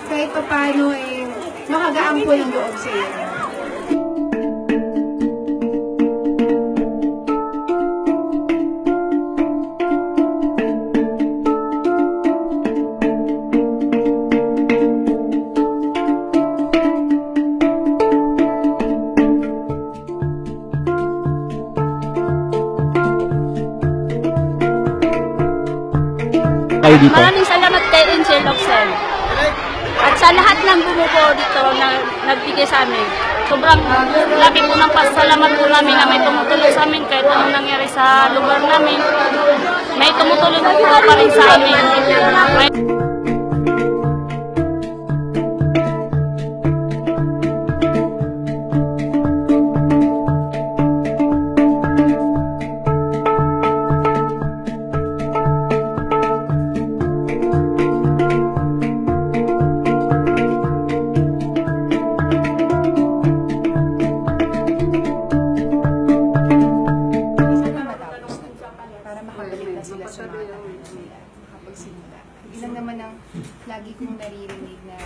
kahit pa paano makagaan po ng loob sa iyo. Dito. Maraming salamat kay Angel Oxel. At sa lahat ng bumubuo dito na nagbigay sa amin. Sobrang laki po ng pasalamat po namin na may tumutulong sa amin kahit anong nangyari sa lugar namin. May tumutulong po pa rin sa amin. Para makabalik na sila sa mga tahanan nila, makapagsimula. Ilan naman ang lagi kong naririnig na